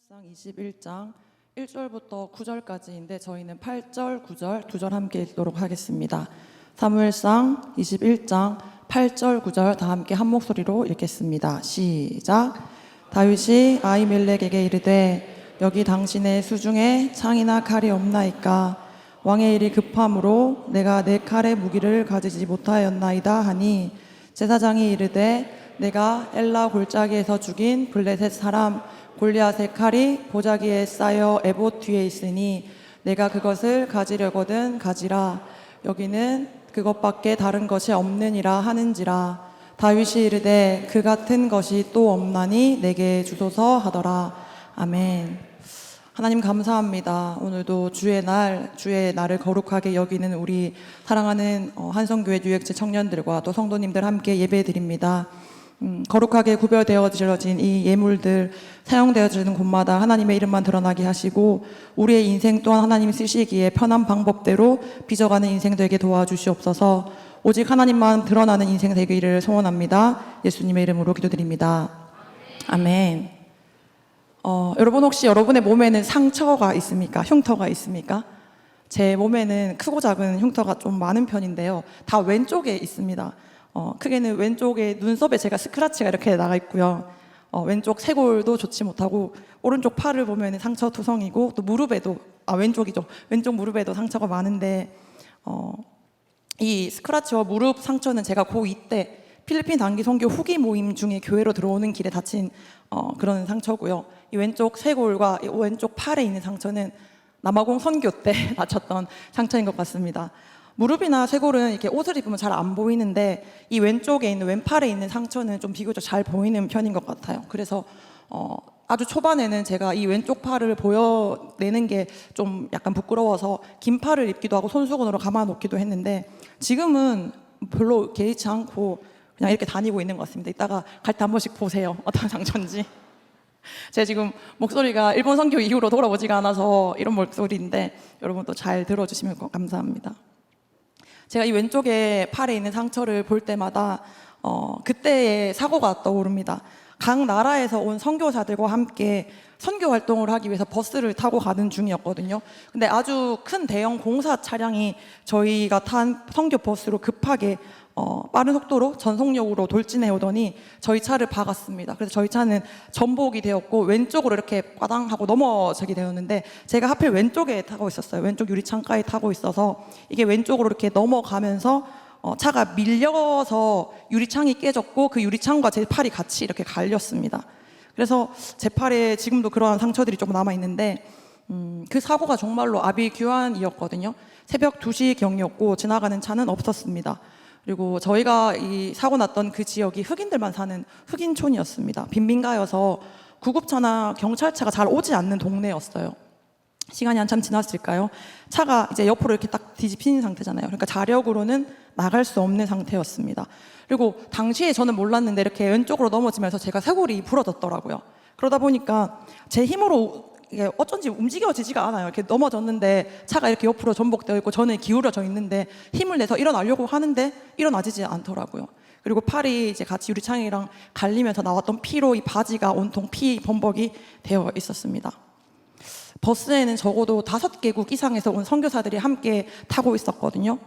사무엘상 21장 1절부터 9절까지인데 저희는 8절, 9절 두 절 함께 읽도록 하겠습니다. 사무엘상 21장 8절, 9절 다 함께 한 목소리로 읽겠습니다. 시작. 다윗이 아히멜렉에게 이르되 여기 당신의 수중에 창이나 칼이 없나이까? 왕의 일이 급함으로 내가 내 칼의 무기를 가지지 못하였나이다 하니 제사장이 이르되 내가 엘라 골짜기에서 죽인 블레셋 사람 골리앗의 칼이 보자기에 쌓여 에봇 뒤에 있으니 내가 그것을 가지려거든 가지라. 여기는 그것밖에 다른 것이 없느니라 하는지라. 다윗이 이르되 그 같은 것이 또 없나니 내게 주소서 하더라. 아멘. 하나님 감사합니다. 오늘도 주의 날을 거룩하게 여기는 우리 사랑하는 한성교회 뉴액체 청년들과 또 성도님들 함께 예배드립니다. 거룩하게 구별되어져진 이 예물들 사용되어지는 곳마다 하나님의 이름만 드러나게 하시고 우리의 인생 또한 하나님이 쓰시기에 편한 방법대로 빚어가는 인생 되게 도와주시옵소서. 오직 하나님만 드러나는 인생 되기를 소원합니다. 예수님의 이름으로 기도드립니다. 아멘. 여러분 혹시 여러분의 몸에는 상처가 있습니까? 흉터가 있습니까? 제 몸에는 크고 작은 흉터가 좀 많은 편인데요. 다 왼쪽에 있습니다. 크게는 왼쪽에 눈썹에 제가 스크래치가 이렇게 나가 있고요. 왼쪽 쇄골도 좋지 못하고 오른쪽 팔을 보면 상처 투성이고 또 무릎에도 왼쪽이죠. 왼쪽 무릎에도 상처가 많은데 이 스크래치와 무릎 상처는 제가 고2 때 필리핀 단기 선교 후기 모임 중에 교회로 들어오는 길에 다친 그런 상처고요. 이 왼쪽 쇄골과 이 왼쪽 팔에 있는 상처는 남아공 선교 때 다쳤던 상처인 것 같습니다. 무릎이나 쇄골은 이렇게 옷을 입으면 잘 안 보이는데 이 왼쪽에 있는 왼팔에 있는 상처는 좀 비교적 잘 보이는 편인 것 같아요. 그래서 아주 초반에는 제가 이 왼쪽 팔을 보여내는 게 좀 약간 부끄러워서 긴 팔을 입기도 하고 손수건으로 감아놓기도 했는데 지금은 별로 개의치 않고 그냥 이렇게 다니고 있는 것 같습니다. 이따가 갈 때 한 번씩 보세요. 어떤 상처인지. 제가 지금 목소리가 일본 선교 이후로 돌아오지가 않아서 이런 목소리인데 여러분도 잘 들어주시면 감사합니다. 제가 이 왼쪽에 팔에 있는 상처를 볼 때마다 그때의 사고가 떠오릅니다. 각 나라에서 온 선교사들과 함께 선교 활동을 하기 위해서 버스를 타고 가는 중이었거든요. 근데 아주 큰 대형 공사 차량이 저희가 탄 선교 버스로 급하게 빠른 속도로 전속력으로 돌진해 오더니 저희 차를 박았습니다. 그래서 저희 차는 전복이 되었고 왼쪽으로 이렇게 꽈당하고 넘어지게 되었는데 제가 하필 왼쪽에 타고 있었어요. 왼쪽 유리창가에 타고 있어서 이게 왼쪽으로 이렇게 넘어가면서 차가 밀려서 유리창이 깨졌고 그 유리창과 제 팔이 같이 이렇게 갈렸습니다. 그래서 제 팔에 지금도 그러한 상처들이 조금 남아있는데 그 사고가 정말로 아비규환이었거든요. 새벽 2시경이었고 지나가는 차는 없었습니다. 그리고 저희가 이 사고 났던 그 지역이 흑인들만 사는 흑인촌이었습니다. 빈민가여서 구급차나 경찰차가 잘 오지 않는 동네였어요. 시간이 한참 지났을까요? 차가 이제 옆으로 이렇게 딱 뒤집힌 상태잖아요. 그러니까 자력으로는 나갈 수 없는 상태였습니다. 그리고 당시에 저는 몰랐는데 이렇게 왼쪽으로 넘어지면서 제가 쇄골이 부러졌더라고요. 그러다 보니까 제 힘으로 이게 어쩐지 움직여지지가 않아요. 이렇게 넘어졌는데 차가 이렇게 옆으로 전복되어 있고 저는 기울어져 있는데 힘을 내서 일어나려고 하는데 일어나지지 않더라고요. 그리고 팔이 이제 같이 유리창이랑 갈리면서 나왔던 피로 이 바지가 온통 피 범벅이 되어 있었습니다. 버스에는 적어도 5개국 이상에서 온 선교사들이 함께 타고 있었거든요.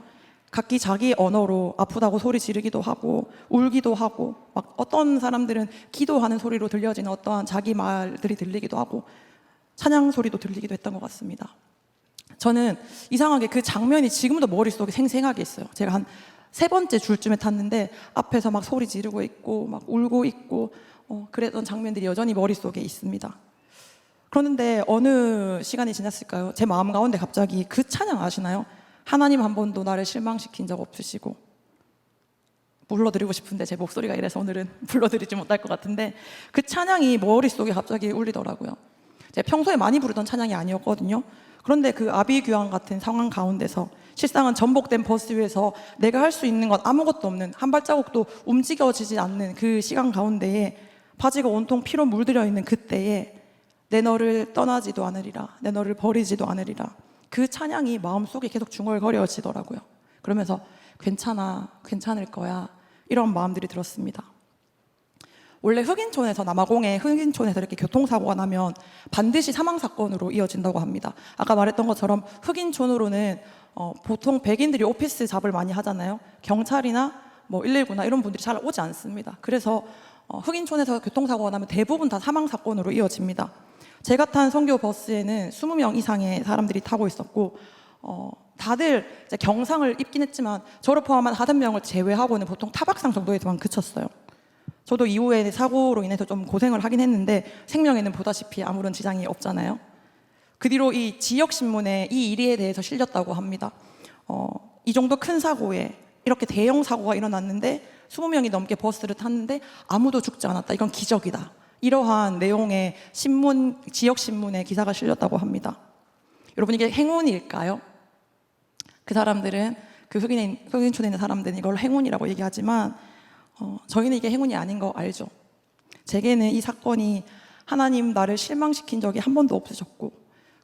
각기 자기 언어로 아프다고 소리 지르기도 하고 울기도 하고 막 어떤 사람들은 기도하는 소리로 들려지는 어떠한 자기 말들이 들리기도 하고 찬양 소리도 들리기도 했던 것 같습니다. 저는 이상하게 그 장면이 지금도 머릿속에 생생하게 있어요. 제가 한 3번째 줄쯤에 탔는데 앞에서 막 소리 지르고 있고 막 울고 있고 그랬던 장면들이 여전히 머릿속에 있습니다. 그런데 어느 시간이 지났을까요? 제 마음 가운데 갑자기 그 찬양 아시나요? 하나님 한 번도 나를 실망시킨 적 없으시고, 불러드리고 싶은데 제 목소리가 이래서 오늘은 불러드리지 못할 것 같은데 그 찬양이 머릿속에 갑자기 울리더라고요. 제가 평소에 많이 부르던 찬양이 아니었거든요. 그런데 그 아비규환 같은 상황 가운데서 실상은 전복된 버스 위에서 내가 할 수 있는 건 아무것도 없는, 한 발자국도 움직여지지 않는 그 시간 가운데에 바지가 온통 피로 물들여 있는 그때에 내 너를 떠나지도 않으리라, 내 너를 버리지도 않으리라, 그 찬양이 마음속에 계속 중얼거려지더라고요. 그러면서 괜찮아, 괜찮을 거야, 이런 마음들이 들었습니다. 원래 흑인촌에서 남아공의 흑인촌에서 이렇게 교통사고가 나면 반드시 사망사건으로 이어진다고 합니다. 아까 말했던 것처럼 흑인촌으로는 보통 백인들이 오피스 잡을 많이 하잖아요. 경찰이나 뭐 119나 이런 분들이 잘 오지 않습니다. 그래서 흑인촌에서 교통사고가 나면 대부분 다 사망사건으로 이어집니다. 제가 탄 선교 버스에는 20명 이상의 사람들이 타고 있었고 다들 이제 경상을 입긴 했지만 저를 포함한 5명을 제외하고는 보통 타박상 정도에서만 그쳤어요. 저도 이후에 사고로 인해서 좀 고생을 하긴 했는데 생명에는 보다시피 아무런 지장이 없잖아요. 그 뒤로 이 지역신문에 이 일에 대해서 실렸다고 합니다. 이 정도 큰 사고에 이렇게 대형 사고가 일어났는데 20명이 넘게 버스를 탔는데 아무도 죽지 않았다. 이건 기적이다. 이러한 내용의 지역신문에 기사가 실렸다고 합니다. 여러분, 이게 행운일까요? 그 사람들은, 그 흑인촌에 있는 사람들은 이걸 행운이라고 얘기하지만 저희는 이게 행운이 아닌 거 알죠? 제게는 이 사건이 하나님 나를 실망시킨 적이 한 번도 없으셨고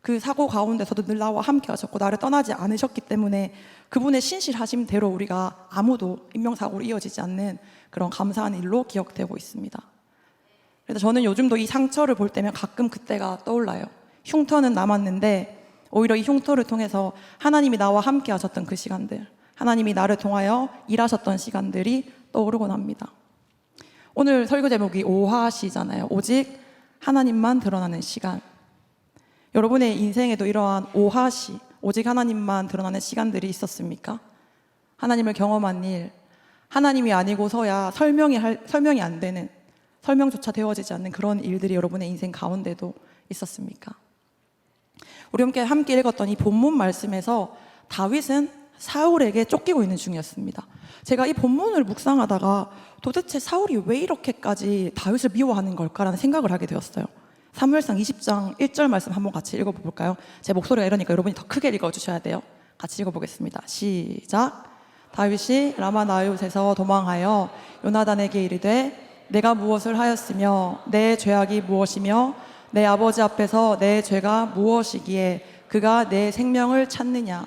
그 사고 가운데서도 늘 나와 함께 하셨고 나를 떠나지 않으셨기 때문에 그분의 신실하심대로 우리가 아무도 인명사고로 이어지지 않는 그런 감사한 일로 기억되고 있습니다. 그래서 저는 요즘도 이 상처를 볼 때면 가끔 그때가 떠올라요. 흉터는 남았는데 오히려 이 흉터를 통해서 하나님이 나와 함께 하셨던 그 시간들, 하나님이 나를 통하여 일하셨던 시간들이 떠오르곤 합니다. 오늘 설교 제목이 오하시잖아요. 오직 하나님만 드러나는 시간. 여러분의 인생에도 이러한 오하시, 오직 하나님만 드러나는 시간들이 있었습니까? 하나님을 경험한 일, 하나님이 아니고서야 설명이 안 되는, 설명조차 되어지지 않는 그런 일들이 여러분의 인생 가운데도 있었습니까? 우리 함께 읽었던 이 본문 말씀에서 다윗은 사울에게 쫓기고 있는 중이었습니다. 제가 이 본문을 묵상하다가 도대체 사울이 왜 이렇게까지 다윗을 미워하는 걸까라는 생각을 하게 되었어요. 사무엘상 20장 1절 말씀 한번 같이 읽어볼까요? 제 목소리가 이러니까 여러분이 더 크게 읽어주셔야 돼요. 같이 읽어보겠습니다. 시작. 다윗이 라마나옳에서 도망하여 요나단에게 이르되 내가 무엇을 하였으며 내 죄악이 무엇이며 내 아버지 앞에서 내 죄가 무엇이기에 그가 내 생명을 찾느냐.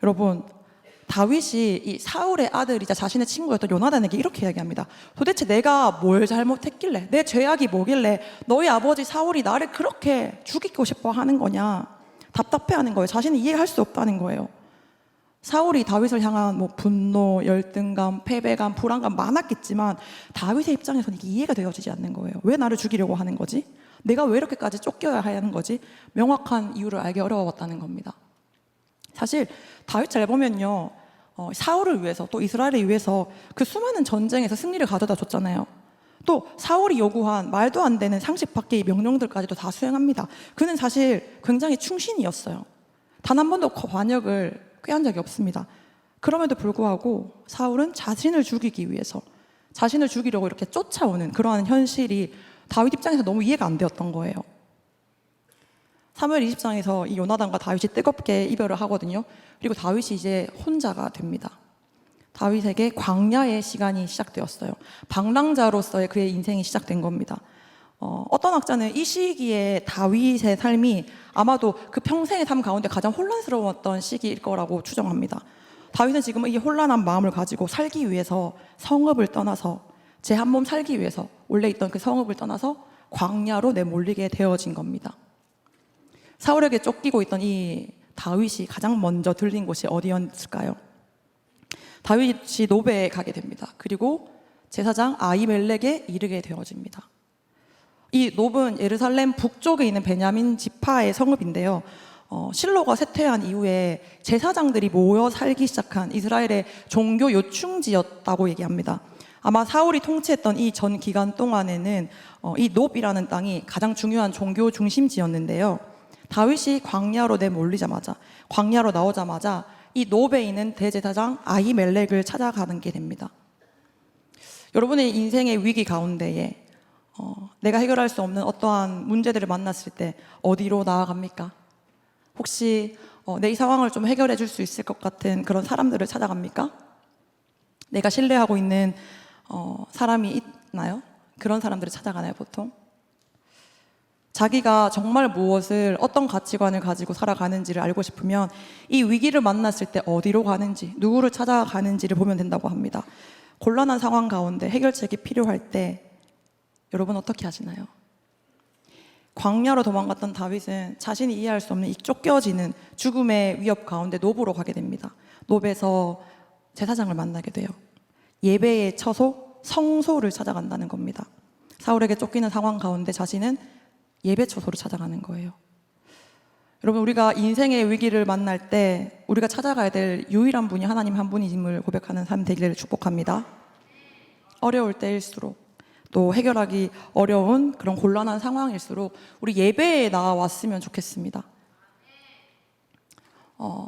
여러분, 다윗이 이 사울의 아들이자 자신의 친구였던 요나단에게 이렇게 이야기합니다. 도대체 내가 뭘 잘못했길래, 내 죄악이 뭐길래 너희 아버지 사울이 나를 그렇게 죽이고 싶어 하는 거냐. 답답해하는 거예요. 자신이 이해할 수 없다는 거예요. 사울이 다윗을 향한 뭐 분노, 열등감, 패배감, 불안감 많았겠지만 다윗의 입장에서는 이게 이해가 되어지지 않는 거예요. 왜 나를 죽이려고 하는 거지? 내가 왜 이렇게까지 쫓겨야 하는 거지? 명확한 이유를 알기 어려웠다는 겁니다. 사실 다윗 잘 보면요, 사울을 위해서 또 이스라엘을 위해서 그 수많은 전쟁에서 승리를 가져다 줬잖아요. 또 사울이 요구한 말도 안 되는 상식 밖의 명령들까지도 다 수행합니다. 그는 사실 굉장히 충신이었어요. 단 한 번도 관역을 꾀한 적이 없습니다. 그럼에도 불구하고 사울은 자신을 죽이기 위해서, 자신을 죽이려고 이렇게 쫓아오는 그러한 현실이 다윗 입장에서 너무 이해가 안 되었던 거예요. 사무엘 20장에서 이 요나단과 다윗이 뜨겁게 이별을 하거든요. 그리고 다윗이 이제 혼자가 됩니다. 다윗에게 광야의 시간이 시작되었어요. 방랑자로서의 그의 인생이 시작된 겁니다. 어떤 학자는 이 시기에 다윗의 삶이 아마도 그 평생의 삶 가운데 가장 혼란스러웠던 시기일 거라고 추정합니다. 다윗은 지금 이 혼란한 마음을 가지고 살기 위해서 성읍을 떠나서, 제 한 몸 살기 위해서 원래 있던 그 성읍을 떠나서 광야로 내몰리게 되어진 겁니다. 사울에게 쫓기고 있던 이 다윗이 가장 먼저 들린 곳이 어디였을까요? 다윗이 노베에 가게 됩니다. 그리고 제사장 아히멜렉에 이르게 되어집니다. 이 놉은 예루살렘 북쪽에 있는 베냐민 지파의 성읍인데요. 실로가 쇠퇴한 이후에 제사장들이 모여 살기 시작한 이스라엘의 종교 요충지였다고 얘기합니다. 아마 사울이 통치했던 이 전 기간 동안에는 이 놉이라는 땅이 가장 중요한 종교 중심지였는데요. 다윗이 광야로 내몰리자마자, 광야로 나오자마자 이 놉에 있는 대제사장 아히멜렉을 찾아가는 게 됩니다. 여러분의 인생의 위기 가운데에 내가 해결할 수 없는 어떠한 문제들을 만났을 때 어디로 나아갑니까? 혹시 내 이 상황을 좀 해결해 줄 수 있을 것 같은 그런 사람들을 찾아갑니까? 내가 신뢰하고 있는 사람이 있나요? 그런 사람들을 찾아가나요, 보통? 자기가 정말 무엇을, 어떤 가치관을 가지고 살아가는지를 알고 싶으면 이 위기를 만났을 때 어디로 가는지, 누구를 찾아가는지를 보면 된다고 합니다. 곤란한 상황 가운데 해결책이 필요할 때 여러분 어떻게 하시나요? 광야로 도망갔던 다윗은 자신이 이해할 수 없는 이 쫓겨지는 죽음의 위협 가운데 노브로 가게 됩니다. 노브에서 제사장을 만나게 돼요. 예배의 처소, 성소를 찾아간다는 겁니다. 사울에게 쫓기는 상황 가운데 자신은 예배 처소를 찾아가는 거예요. 여러분, 우리가 인생의 위기를 만날 때 우리가 찾아가야 될 유일한 분이 하나님 한 분임을 고백하는 삶 되기를 축복합니다. 어려울 때일수록, 또 해결하기 어려운 그런 곤란한 상황일수록 우리 예배에 나왔으면 좋겠습니다.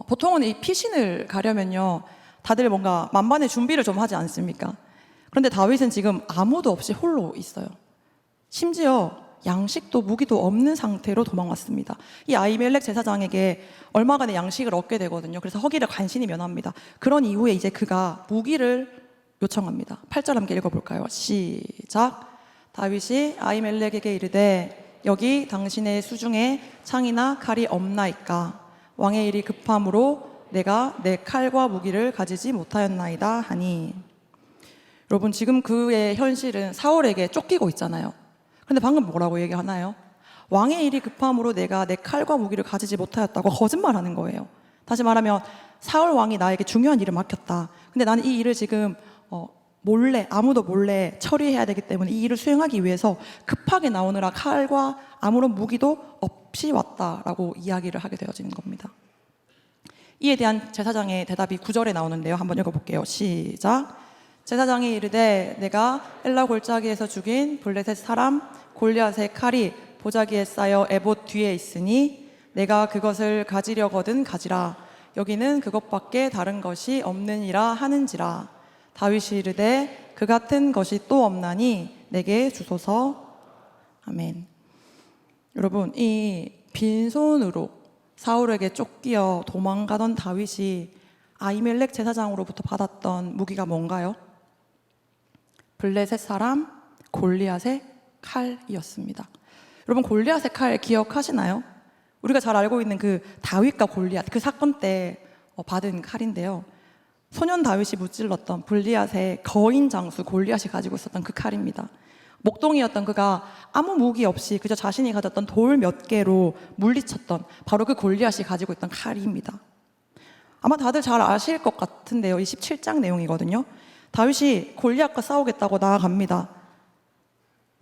보통은 이 피신을 가려면요, 다들 뭔가 만반의 준비를 좀 하지 않습니까? 그런데 다윗은 지금 아무도 없이 홀로 있어요. 심지어 양식도 무기도 없는 상태로 도망왔습니다. 이 아히멜렉 제사장에게 얼마간의 양식을 얻게 되거든요. 그래서 허기를 간신히 면합니다. 그런 이후에 이제 그가 무기를 요청합니다. 8절 함께 읽어볼까요? 시작. 다윗이 아히멜렉에게 이르되 여기 당신의 수중에 창이나 칼이 없나이까? 왕의 일이 급함으로 내가 내 칼과 무기를 가지지 못하였나이다 하니. 여러분, 지금 그의 현실은 사울에게 쫓기고 있잖아요. 근데 방금 뭐라고 얘기하나요? 왕의 일이 급함으로 내가 내 칼과 무기를 가지지 못하였다고 거짓말하는 거예요. 다시 말하면 사울 왕이 나에게 중요한 일을 맡겼다. 근데 나는 이 일을 지금 몰래, 아무도 몰래 처리해야 되기 때문에 이 일을 수행하기 위해서 급하게 나오느라 칼과 아무런 무기도 없이 왔다라고 이야기를 하게 되어지는 겁니다. 이에 대한 제사장의 대답이 9절에 나오는데요. 한번 읽어볼게요. 시작. 제사장이 이르되 내가 엘라 골짜기에서 죽인 블레셋 사람 골리앗의 칼이 보자기에 쌓여 에봇 뒤에 있으니 내가 그것을 가지려거든 가지라. 여기는 그것밖에 다른 것이 없느니라 하는지라. 다윗이 이르되 그 같은 것이 또 없나니 내게 주소서. 아멘. 여러분, 이 빈손으로 사울에게 쫓기어 도망가던 다윗이 아히멜렉 제사장으로부터 받았던 무기가 뭔가요? 블레셋 사람 골리앗의 칼이었습니다. 여러분, 골리앗의 칼 기억하시나요? 우리가 잘 알고 있는 그 다윗과 골리앗, 그 사건 때 받은 칼인데요. 소년 다윗이 무찔렀던 블리앗의 거인 장수 골리앗이 가지고 있었던 그 칼입니다. 목동이었던 그가 아무 무기 없이 그저 자신이 가졌던 돌 몇 개로 물리쳤던 바로 그 골리앗이 가지고 있던 칼입니다. 아마 다들 잘 아실 것 같은데요. 이 17장 내용이거든요. 다윗이 골리앗과 싸우겠다고 나아갑니다.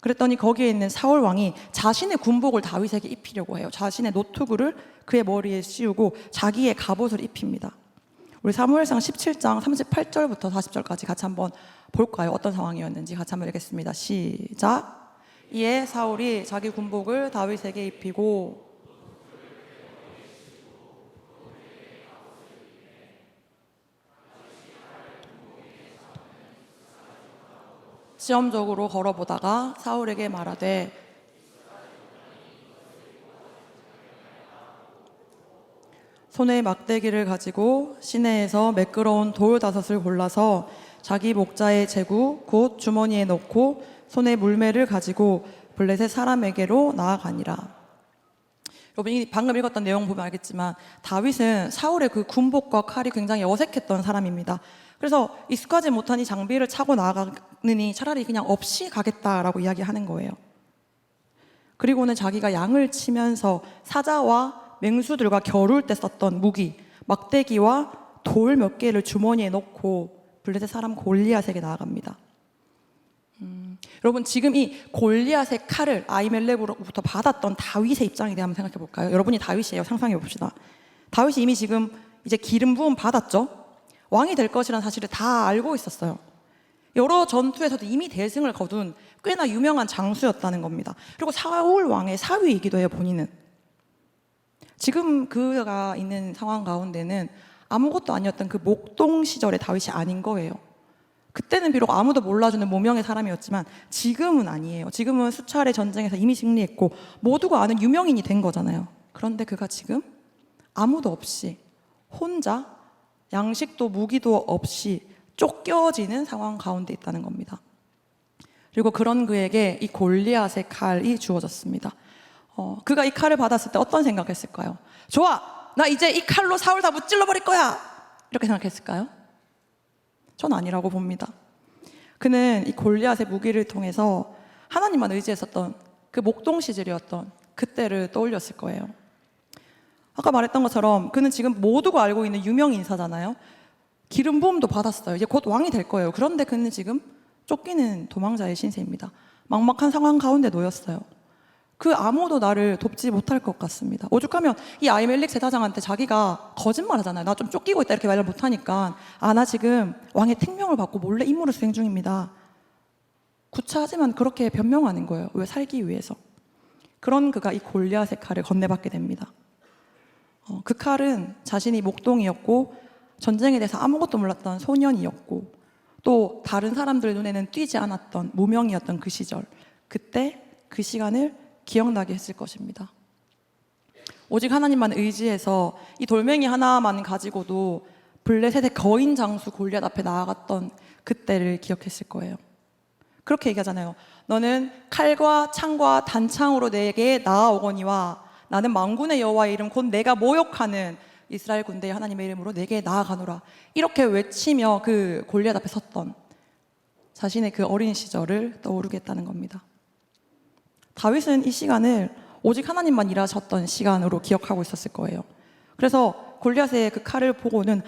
그랬더니 거기에 있는 사울 왕이 자신의 군복을 다윗에게 입히려고 해요. 자신의 노트구를 그의 머리에 씌우고 자기의 갑옷을 입힙니다. 우리 사무엘상 17장 38절부터 40절까지 같이 한번 볼까요? 어떤 상황이었는지 같이 한번 읽겠습니다. 시작. 이에 사울이 자기 군복을 다윗에게 입히고 시험적으로 걸어보다가 사울에게 말하되 손에 막대기를 가지고 시내에서 매끄러운 돌 5을 골라서 자기 목자의 제구 곧 주머니에 넣고 손에 물매를 가지고 블레셋 사람에게로 나아가니라. 여러분, 방금 읽었던 내용 보면 알겠지만 다윗은 사울의 그 군복과 칼이 굉장히 어색했던 사람입니다. 그래서 익숙하지 못한 이 장비를 차고 나아가느니 차라리 그냥 없이 가겠다라고 이야기하는 거예요. 그리고는 자기가 양을 치면서 사자와 맹수들과 겨룰 때 썼던 무기, 막대기와 돌 몇 개를 주머니에 넣고 블레셋 사람 골리앗에게 나아갑니다. 여러분, 지금 이 골리앗의 칼을 아히멜렉으로부터 받았던 다윗의 입장에 대해 한번 생각해 볼까요? 여러분이 다윗이에요. 상상해 봅시다. 다윗이 이미 지금 이제 기름 부음 받았죠? 왕이 될 것이라는 사실을 다 알고 있었어요. 여러 전투에서도 이미 대승을 거둔 꽤나 유명한 장수였다는 겁니다. 그리고 사울 왕의 사위이기도 해요, 본인은. 지금 그가 있는 상황 가운데는 아무것도 아니었던 그 목동 시절의 다윗이 아닌 거예요. 그때는 비록 아무도 몰라주는 무명의 사람이었지만 지금은 아니에요. 지금은 수차례 전쟁에서 이미 승리했고 모두가 아는 유명인이 된 거잖아요. 그런데 그가 지금 아무도 없이 혼자 양식도 무기도 없이 쫓겨지는 상황 가운데 있다는 겁니다. 그리고 그런 그에게 이 골리앗의 칼이 주어졌습니다. 그가 이 칼을 받았을 때 어떤 생각했을까요? 좋아! 나 이제 이 칼로 사울 다 무찔러버릴 거야! 이렇게 생각했을까요? 전 아니라고 봅니다. 그는 이 골리앗의 무기를 통해서 하나님만 의지했었던 그 목동 시절이었던 그때를 떠올렸을 거예요. 아까 말했던 것처럼 그는 지금 모두가 알고 있는 유명 인사잖아요. 기름 부음도 받았어요. 이제 곧 왕이 될 거예요. 그런데 그는 지금 쫓기는 도망자의 신세입니다. 막막한 상황 가운데 놓였어요. 그 아무도 나를 돕지 못할 것 같습니다. 오죽하면 이 아히멜렉 제사장한테 자기가 거짓말하잖아요. 나 좀 쫓기고 있다 이렇게 말을 못하니까 나 지금 왕의 특명을 받고 몰래 임무를 수행 중입니다. 구차하지만 그렇게 변명하는 거예요. 왜? 살기 위해서. 그런 그가 이 골리앗의 칼을 건네받게 됩니다. 그 칼은 자신이 목동이었고 전쟁에 대해서 아무것도 몰랐던 소년이었고 또 다른 사람들 눈에는 띄지 않았던 무명이었던 그 시절, 그때 그 시간을 기억나게 했을 것입니다. 오직 하나님만 의지해서 이 돌멩이 하나만 가지고도 블레셋의 거인 장수 골리앗 앞에 나아갔던 그때를 기억했을 거예요. 그렇게 얘기하잖아요. 너는 칼과 창과 단창으로 내게 나아오거니와 나는 만군의 여호와의 이름 곧 내가 모욕하는 이스라엘 군대의 하나님의 이름으로 내게 나아가노라. 이렇게 외치며 그 골리앗 앞에 섰던 자신의 그 어린 시절을 떠오르게 했다는 겁니다. 다윗은 이 시간을 오직 하나님만 일하셨던 시간으로 기억하고 있었을 거예요. 그래서 골리앗의 그 칼을 보고는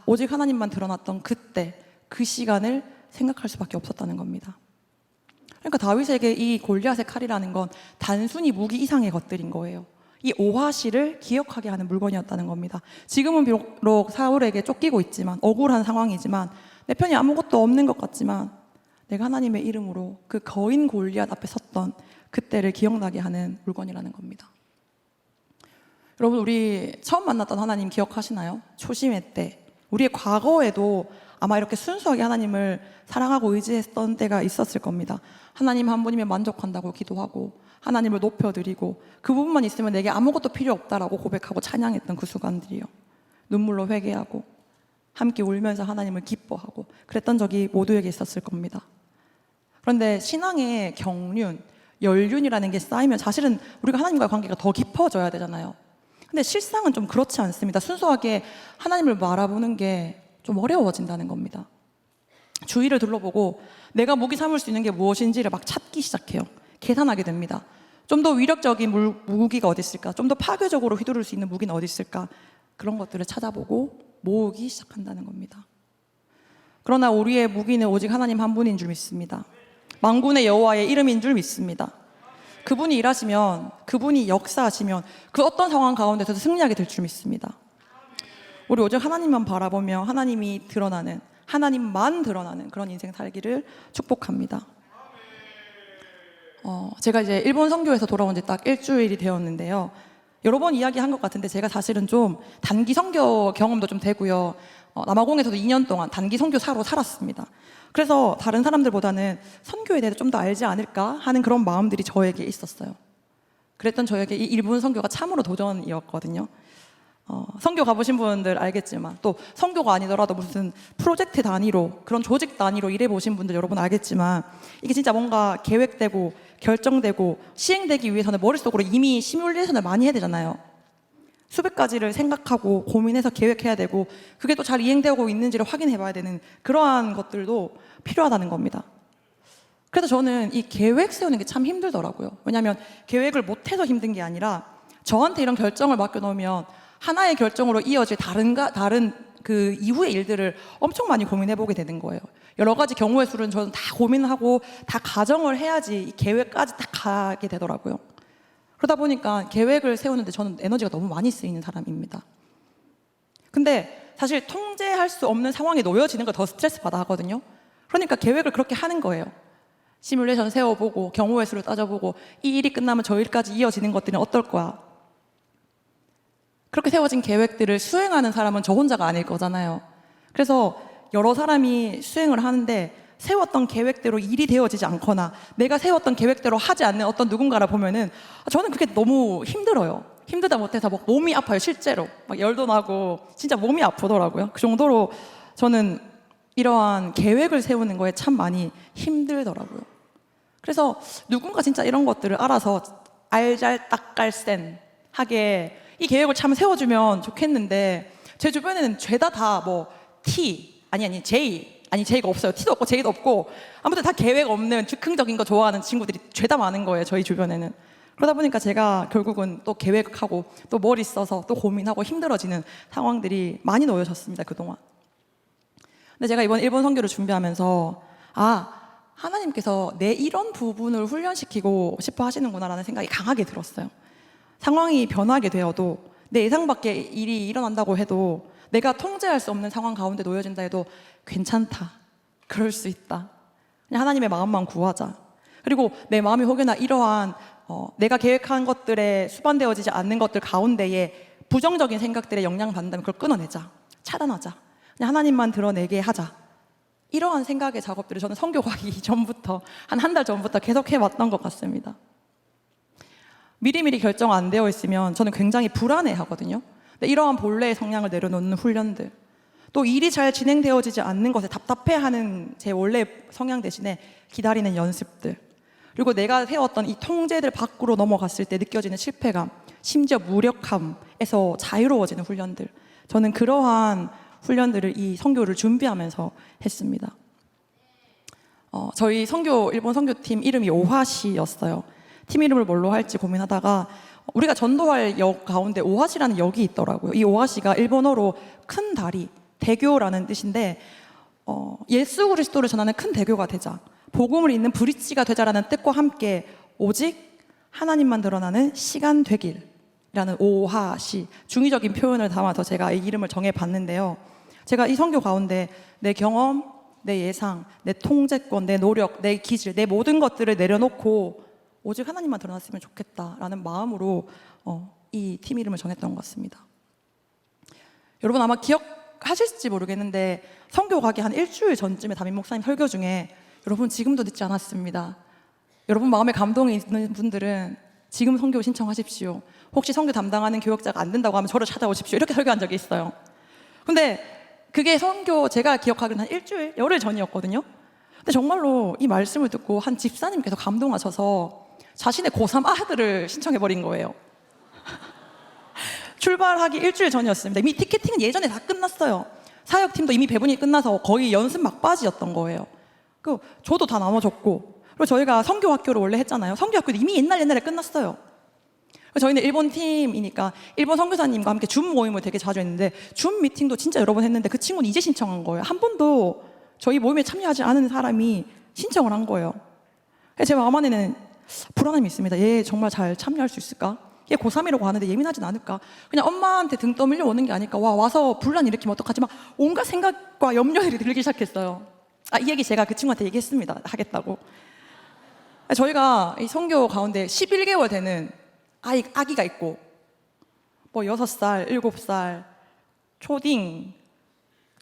오직 하나님만 드러났던 그때 그 시간을 생각할 수밖에 없었다는 겁니다. 그러니까 다윗에게 이 골리앗의 칼이라는 건 단순히 무기 이상의 것들인 거예요. 이 오화시를 기억하게 하는 물건이었다는 겁니다. 지금은 비록 사울에게 쫓기고 있지만 억울한 상황이지만 내 편이 아무것도 없는 것 같지만 내가 하나님의 이름으로 그 거인 골리앗 앞에 섰던 그때를 기억나게 하는 물건이라는 겁니다. 여러분, 우리 처음 만났던 하나님 기억하시나요? 초심의 때, 우리의 과거에도 아마 이렇게 순수하게 하나님을 사랑하고 의지했던 때가 있었을 겁니다. 하나님 한 분이면 만족한다고 기도하고 하나님을 높여드리고 그 부분만 있으면 내게 아무것도 필요 없다라고 고백하고 찬양했던 그 순간들이요. 눈물로 회개하고 함께 울면서 하나님을 기뻐하고 그랬던 적이 모두에게 있었을 겁니다. 그런데 신앙의 경륜, 연륜이라는 게 쌓이면 사실은 우리가 하나님과의 관계가 더 깊어져야 되잖아요. 근데 실상은 좀 그렇지 않습니다. 순수하게 하나님을 바라보는 게 좀 어려워진다는 겁니다. 주위를 둘러보고 내가 무기 삼을 수 있는 게 무엇인지를 막 찾기 시작해요. 계산하게 됩니다. 좀 더 위력적인 무기가 어디 있을까? 좀 더 파괴적으로 휘두를 수 있는 무기는 어디 있을까? 그런 것들을 찾아보고 모으기 시작한다는 겁니다. 그러나 우리의 무기는 오직 하나님 한 분인 줄 믿습니다. 만군의 여호와의 이름인 줄 믿습니다. 그분이 일하시면, 그분이 역사하시면 그 어떤 상황 가운데서도 승리하게 될 줄 믿습니다. 우리 오직 하나님만 바라보며 하나님이 드러나는, 하나님만 드러나는 그런 인생 살기를 축복합니다. 제가 이제 일본 선교에서 돌아온 지 딱 일주일이 되었는데요. 여러 번 이야기한 것 같은데 제가 사실은 좀 단기 선교 경험도 좀 되고요. 남아공에서도 2년 동안 단기 선교사로 살았습니다. 그래서 다른 사람들보다는 선교에 대해서 좀 더 알지 않을까 하는 그런 마음들이 저에게 있었어요. 그랬던 저에게 이 일본 선교가 참으로 도전이었거든요. 선교 가보신 분들 알겠지만 또 선교가 아니더라도 무슨 프로젝트 단위로 그런 조직 단위로 일해보신 분들 여러분 알겠지만 이게 진짜 뭔가 계획되고 결정되고 시행되기 위해서는 머릿속으로 이미 시뮬레이션을 많이 해야 되잖아요. 수백 가지를 생각하고 고민해서 계획해야 되고 그게 또 잘 이행되고 있는지를 확인해 봐야 되는 그러한 것들도 필요하다는 겁니다. 그래서 저는 이 계획 세우는 게 참 힘들더라고요. 왜냐하면 계획을 못해서 힘든 게 아니라 저한테 이런 결정을 맡겨놓으면 하나의 결정으로 이어질 다른 그 이후의 일들을 엄청 많이 고민해보게 되는 거예요. 여러 가지 경우의 수는 저는 다 고민하고 다 가정을 해야지 이 계획까지 딱 가게 되더라고요. 그러다 보니까 계획을 세우는데 저는 에너지가 너무 많이 쓰이는 사람입니다. 근데 사실 통제할 수 없는 상황에 놓여지는 걸 더 스트레스 받아 하거든요. 그러니까 계획을 그렇게 하는 거예요. 시뮬레이션 세워보고 경우의 수를 따져보고 이 일이 끝나면 저 일까지 이어지는 것들은 어떨 거야. 그렇게 세워진 계획들을 수행하는 사람은 저 혼자가 아닐 거잖아요. 그래서 여러 사람이 수행을 하는데 세웠던 계획대로 일이 되어지지 않거나 내가 세웠던 계획대로 하지 않는 어떤 누군가를 보면은 저는 그게 너무 힘들어요. 힘들다 못해서 막 몸이 아파요. 실제로 막 열도 나고 진짜 몸이 아프더라고요. 그 정도로 저는 이러한 계획을 세우는 거에 참 많이 힘들더라고요. 그래서 누군가 진짜 이런 것들을 알아서 알잘딱깔센하게 이 계획을 참 세워주면 좋겠는데 제 주변에는 죄다 다 뭐 T, 아니 J, 아니 제의가 없어요. 티도 없고 제의도 없고 아무튼 다 계획 없는 즉흥적인 거 좋아하는 친구들이 죄다 많은 거예요. 저희 주변에는. 그러다 보니까 제가 결국은 또 계획하고 또 머리 써서 또 고민하고 힘들어지는 상황들이 많이 놓여졌습니다. 그동안. 근데 제가 이번 일본 선교를 준비하면서 하나님께서 내 이런 부분을 훈련시키고 싶어 하시는구나라는 생각이 강하게 들었어요. 상황이 변하게 되어도 내 예상 밖의 일이 일어난다고 해도 내가 통제할 수 없는 상황 가운데 놓여진다 해도 괜찮다. 그럴 수 있다. 그냥 하나님의 마음만 구하자. 그리고 내 마음이 혹여나 이러한 내가 계획한 것들에 수반되어지지 않는 것들 가운데에 부정적인 생각들에 영향받는다면 그걸 끊어내자. 차단하자. 그냥 하나님만 드러내게 하자. 이러한 생각의 작업들을 저는 선교 가기 전부터 한 달 전부터 계속 해왔던 것 같습니다. 미리미리 결정 안 되어 있으면 저는 굉장히 불안해 하거든요. 근데 이러한 본래의 성향을 내려놓는 훈련들, 또 일이 잘 진행되어지지 않는 것에 답답해하는 제 원래 성향 대신에 기다리는 연습들, 그리고 내가 세웠던 이 통제들 밖으로 넘어갔을 때 느껴지는 실패감, 심지어 무력함에서 자유로워지는 훈련들, 저는 그러한 훈련들을 이 선교를 준비하면서 했습니다. 저희 일본 선교팀 이름이 오하시였어요. 팀 이름을 뭘로 할지 고민하다가 우리가 전도할 역 가운데 오하시라는 역이 있더라고요. 이 오하시가 일본어로 큰 다리, 대교라는 뜻인데 예수 그리스도를 전하는 큰 대교가 되자, 복음을 잇는 브릿지가 되자라는 뜻과 함께 오직 하나님만 드러나는 시간 되길이라는 오하시, 중의적인 표현을 담아서 제가 이 이름을 정해봤는데요. 제가 이 선교 가운데 내 경험, 내 예상, 내 통제권, 내 노력, 내 기질, 내 모든 것들을 내려놓고 오직 하나님만 드러났으면 좋겠다라는 마음으로 이 팀 이름을 정했던 것 같습니다. 여러분 아마 기억하실지 모르겠는데 선교 가기 한 일주일 전쯤에 담임 목사님 설교 중에 여러분 지금도 늦지 않았습니다. 여러분 마음에 감동이 있는 분들은 지금 선교 신청하십시오. 혹시 선교 담당하는 교역자가 안 된다고 하면 저를 찾아오십시오. 이렇게 설교한 적이 있어요. 근데 그게 선교 제가 기억하기로는 한 일주일, 열흘 전이었거든요. 근데 정말로 이 말씀을 듣고 한 집사님께서 감동하셔서 자신의 고3 아들을 신청해버린 거예요. 출발하기 일주일 전이었습니다. 이미 티켓팅은 예전에 다 끝났어요. 사역팀도 이미 배분이 끝나서 거의 연습 막바지였던 거예요. 저도 다 나눠줬고, 그리고 저희가 선교학교를 원래 했잖아요. 선교학교도 이미 옛날에 끝났어요. 저희는 일본 팀이니까 일본 선교사님과 함께 줌 모임을 되게 자주 했는데 줌 미팅도 진짜 여러 번 했는데 그 친구는 이제 신청한 거예요. 한 번도 저희 모임에 참여하지 않은 사람이 신청을 한 거예요. 제 마음 안에는 불안함이 있습니다. 얘 정말 잘 참여할 수 있을까? 얘 고3이라고 하는데 예민하진 않을까? 그냥 엄마한테 등 떠밀려 오는 게 아닐까? 와서 분란 일으키면 어떡하지? 막 온갖 생각과 염려들이 들기 시작했어요. 이 얘기 제가 그 친구한테 얘기했습니다. 하겠다고. 저희가 이 선교 가운데 11개월 되는 아기가 있고 6살, 7살, 초딩,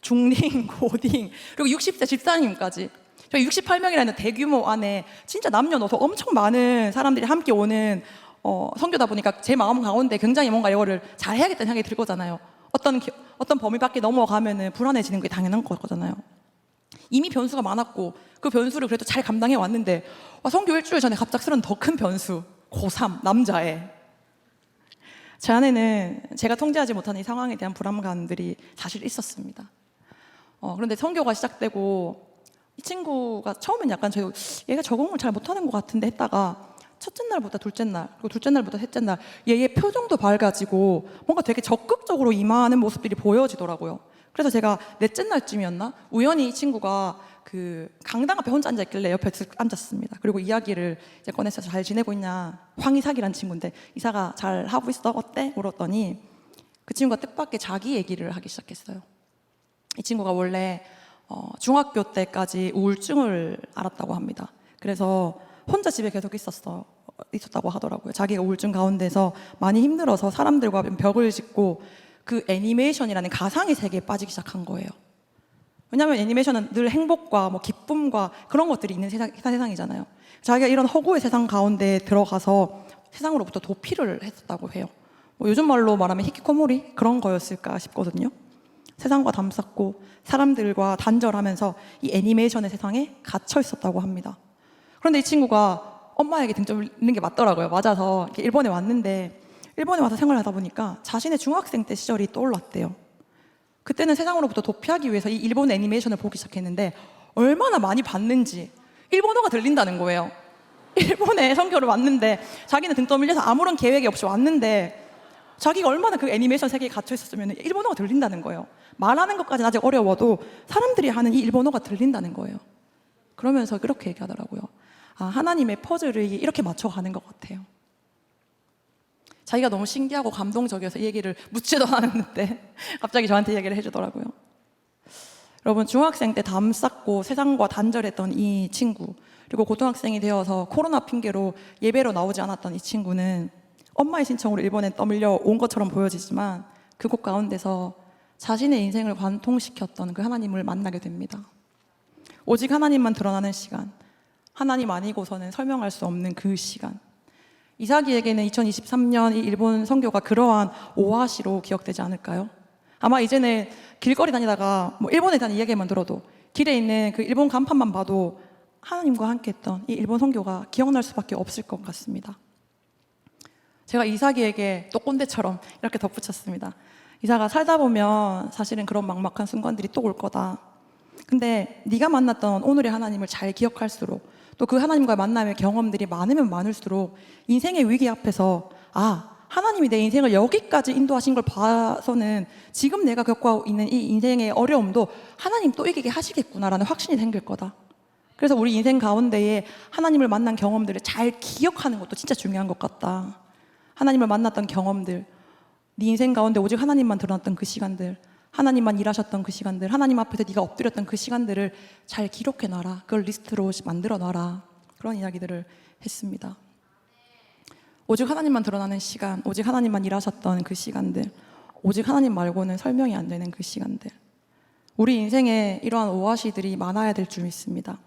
중딩, 고딩, 그리고 60세 집사님까지 저희 68명이라는 대규모 안에 진짜 남녀노소 엄청 많은 사람들이 함께 오는 선교다 보니까 제 마음 가운데 굉장히 뭔가 이거를 잘 해야겠다는 생각이 들 거잖아요. 어떤 범위 밖에 넘어가면은 불안해지는 게 당연한 거잖아요. 이미 변수가 많았고 그 변수를 그래도 잘 감당해 왔는데 선교 일주일 전에 갑작스런 더 큰 변수, 고3 남자애. 제 안에는 제가 통제하지 못하는 이 상황에 대한 불안감들이 사실 있었습니다. 그런데 선교가 시작되고 이 친구가 처음엔 약간 얘가 적응을 잘 못하는 것 같은데 했다가 첫째 날보다 둘째 날, 그리고 둘째 날보다 셋째 날 얘의 표정도 밝아지고 뭔가 되게 적극적으로 임하는 모습들이 보여지더라고요. 그래서 제가 넷째 날쯤이었나? 우연히 이 친구가 그 강당 앞에 혼자 앉아있길래 옆에 앉았습니다. 그리고 이야기를 이제 꺼내서 잘 지내고 있냐? 황희삭이란 친구인데 이사가 잘 하고 있어? 어때? 물었더니 그 친구가 뜻밖의 자기 얘기를 하기 시작했어요. 이 친구가 원래 중학교 때까지 우울증을 앓았다고 합니다. 그래서 혼자 집에 계속 있었다고 하더라고요. 자기가 우울증 가운데서 많이 힘들어서 사람들과 벽을 짓고 그 애니메이션이라는 가상의 세계에 빠지기 시작한 거예요. 왜냐하면 애니메이션은 늘 행복과 기쁨과 그런 것들이 있는 세상이잖아요. 자기가 이런 허구의 세상 가운데 들어가서 세상으로부터 도피를 했었다고 해요. 요즘 말로 말하면 히키코모리 그런 거였을까 싶거든요. 세상과 담쌓고 사람들과 단절하면서 이 애니메이션의 세상에 갇혀 있었다고 합니다. 그런데 이 친구가 엄마에게 등점을 있는 게 맞더라고요. 맞아서 이렇게 일본에 왔는데 일본에 와서 생활하다 보니까 자신의 중학생 때 시절이 떠올랐대요. 그때는 세상으로부터 도피하기 위해서 이 일본 애니메이션을 보기 시작했는데 얼마나 많이 봤는지 일본어가 들린다는 거예요. 일본에 선교를 왔는데 자기는 등 떠밀려서 아무런 계획이 없이 왔는데 자기가 얼마나 그 애니메이션 세계에 갇혀 있었으면 일본어가 들린다는 거예요. 말하는 것까지는 아직 어려워도 사람들이 하는 이 일본어가 들린다는 거예요. 그러면서 그렇게 얘기하더라고요. 아, 하나님의 퍼즐을 이렇게 맞춰가는 것 같아요. 자기가 너무 신기하고 감동적이어서 이 얘기를 묻지도 않았는데 갑자기 저한테 얘기를 해주더라고요. 여러분, 중학생 때 담 쌓고 세상과 단절했던 이 친구, 그리고 고등학생이 되어서 코로나 핑계로 예배로 나오지 않았던 이 친구는 엄마의 신청으로 일본에 떠밀려 온 것처럼 보여지지만 그곳 가운데서 자신의 인생을 관통시켰던 그 하나님을 만나게 됩니다. 오직 하나님만 드러나는 시간, 하나님 아니고서는 설명할 수 없는 그 시간. 이삭이에게는 2023년 이 일본 선교가 그러한 오아시로 기억되지 않을까요? 아마 이제는 길거리 다니다가 뭐 일본에 대한 이야기만 들어도 길에 있는 그 일본 간판만 봐도 하나님과 함께 했던 이 일본 선교가 기억날 수밖에 없을 것 같습니다. 제가 이삭이에게 또 꼰대처럼 이렇게 덧붙였습니다. 이삭아, 살다 보면 사실은 그런 막막한 순간들이 또 올 거다. 근데 네가 만났던 오늘의 하나님을 잘 기억할수록 또 그 하나님과의 만남의 경험들이 많으면 많을수록 인생의 위기 앞에서 아, 하나님이 내 인생을 여기까지 인도하신 걸 봐서는 지금 내가 겪고 있는 이 인생의 어려움도 하나님 또 이기게 하시겠구나라는 확신이 생길 거다. 그래서 우리 인생 가운데에 하나님을 만난 경험들을 잘 기억하는 것도 진짜 중요한 것 같다. 하나님을 만났던 경험들, 네 인생 가운데 오직 하나님만 드러났던 그 시간들, 하나님만 일하셨던 그 시간들, 하나님 앞에서 네가 엎드렸던 그 시간들을 잘 기록해놔라. 그걸 리스트로 만들어놔라. 그런 이야기들을 했습니다. 오직 하나님만 드러나는 시간, 오직 하나님만 일하셨던 그 시간들, 오직 하나님 말고는 설명이 안 되는 그 시간들. 우리 인생에 이러한 오아시들이 많아야 될 줄 믿습니다.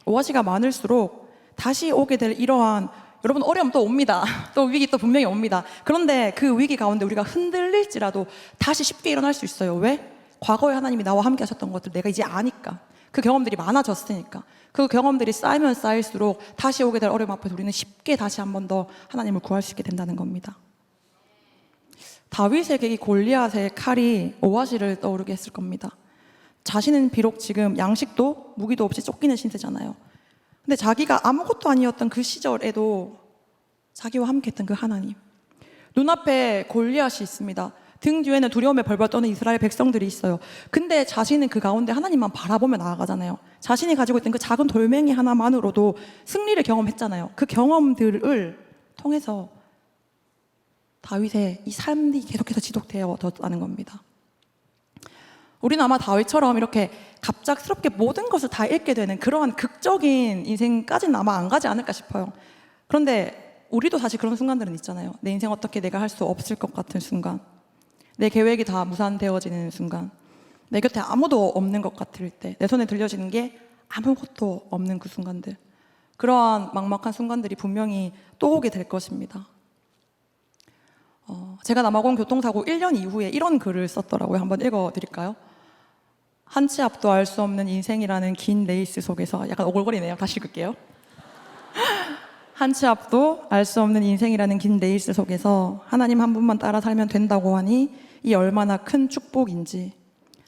오아시가 많을수록 다시 오게 될 이러한, 여러분, 어려움 또 옵니다. 또 위기 또 분명히 옵니다. 그런데 그 위기 가운데 우리가 흔들릴지라도 다시 쉽게 일어날 수 있어요. 왜? 과거에 하나님이 나와 함께 하셨던 것들 내가 이제 아니까. 그 경험들이 많아졌으니까. 그 경험들이 쌓이면 쌓일수록 다시 오게 될 어려움 앞에서 우리는 쉽게 다시 한 번 더 하나님을 구할 수 있게 된다는 겁니다. 다윗에게 이 골리앗의 칼이 오아시를 떠오르게 했을 겁니다. 자신은 비록 지금 양식도 무기도 없이 쫓기는 신세잖아요. 근데 자기가 아무것도 아니었던 그 시절에도 자기와 함께 했던 그 하나님. 눈앞에 골리앗이 있습니다. 등 뒤에는 두려움에 벌벌 떠는 이스라엘 백성들이 있어요. 근데 자신은 그 가운데 하나님만 바라보며 나아가잖아요. 자신이 가지고 있던 그 작은 돌멩이 하나만으로도 승리를 경험했잖아요. 그 경험들을 통해서 다윗의 이 삶이 계속해서 지속되어졌다는 겁니다. 우리는 아마 다윗처럼 이렇게 갑작스럽게 모든 것을 다 잃게 되는 그러한 극적인 인생까지는 아마 안 가지 않을까 싶어요. 그런데 우리도 사실 그런 순간들은 있잖아요. 내 인생 어떻게 내가 할 수 없을 것 같은 순간, 내 계획이 다 무산되어지는 순간, 내 곁에 아무도 없는 것 같을 때, 내 손에 들려지는 게 아무것도 없는 그 순간들, 그러한 막막한 순간들이 분명히 또 오게 될 것입니다. 제가 남아공 교통사고 1년 이후에 이런 글을 썼더라고요. 한번 읽어드릴까요? 한 치 앞도 알 수 없는 인생이라는 긴 레이스 속에서, 약간 오글거리네요. 다시 읽을게요. 한 치 앞도 알 수 없는 인생이라는 긴 레이스 속에서 하나님 한 분만 따라 살면 된다고 하니 이 얼마나 큰 축복인지,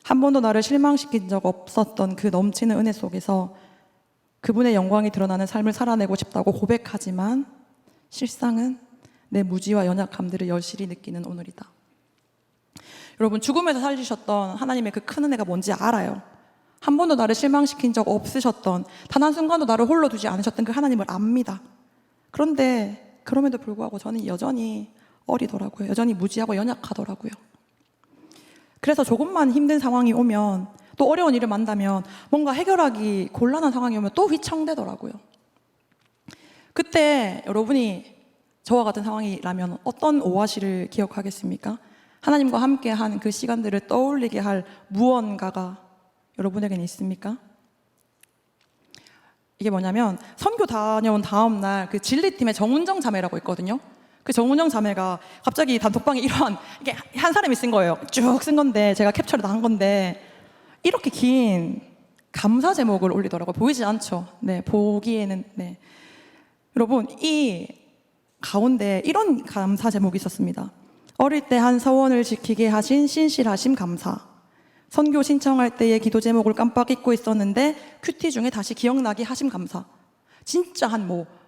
한 번도 나를 실망시킨 적 없었던 그 넘치는 은혜 속에서 그분의 영광이 드러나는 삶을 살아내고 싶다고 고백하지만 실상은 내 무지와 연약함들을 여실히 느끼는 오늘이다. 여러분, 죽음에서 살리셨던 하나님의 그 큰 은혜가 뭔지 알아요. 한 번도 나를 실망시킨 적 없으셨던, 단 한순간도 나를 홀로 두지 않으셨던 그 하나님을 압니다. 그런데 그럼에도 불구하고 저는 여전히 어리더라고요. 여전히 무지하고 연약하더라고요. 그래서 조금만 힘든 상황이 오면, 또 어려운 일을 만나면, 뭔가 해결하기 곤란한 상황이 오면 또 휘청대더라고요. 그때 여러분이 저와 같은 상황이라면 어떤 오아시를 기억하겠습니까? 하나님과 함께한 그 시간들을 떠올리게 할 무언가가 여러분에게는 있습니까? 이게 뭐냐면, 선교 다녀온 다음 날 그 진리팀의 정운정 자매라고 있거든요. 그 정운정 자매가 갑자기 단톡방에 이런, 이게 한 사람이 쓴 거예요. 쭉 쓴 건데 제가 캡처를 다 한 건데, 이렇게 긴 감사 제목을 올리더라고요. 보이지 않죠? 네, 보기에는. 네. 여러분, 이 가운데 이런 감사 제목이 있었습니다. 어릴 때 한 서원을 지키게 하신 신실하심 감사. 선교 신청할 때의 기도 제목을 깜빡 잊고 있었는데 큐티 중에 다시 기억나게 하심 감사. 진짜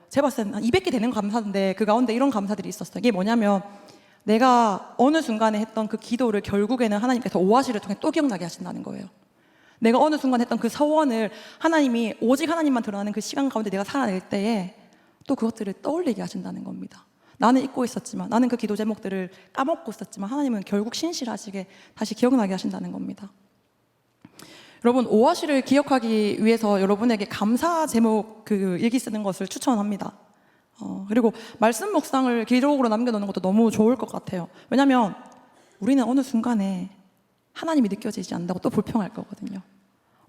제가 봤을 때는 한 200개 되는 감사인데 그 가운데 이런 감사들이 있었어요. 이게 뭐냐면 내가 어느 순간에 했던 그 기도를 결국에는 하나님께서 오아시를 통해 또 기억나게 하신다는 거예요. 내가 어느 순간 했던 그 서원을 하나님이 오직 하나님만 드러나는 그 시간 가운데 내가 살아낼 때에 또 그것들을 떠올리게 하신다는 겁니다. 나는 잊고 있었지만, 나는 그 기도 제목들을 까먹고 있었지만 하나님은 결국 신실하시게 다시 기억나게 하신다는 겁니다. 여러분, 오아시를 기억하기 위해서 여러분에게 감사 제목 그 일기 쓰는 것을 추천합니다. 그리고 말씀 묵상을 기록으로 남겨놓는 것도 너무 좋을 것 같아요. 왜냐하면 우리는 어느 순간에 하나님이 느껴지지 않는다고 또 불평할 거거든요.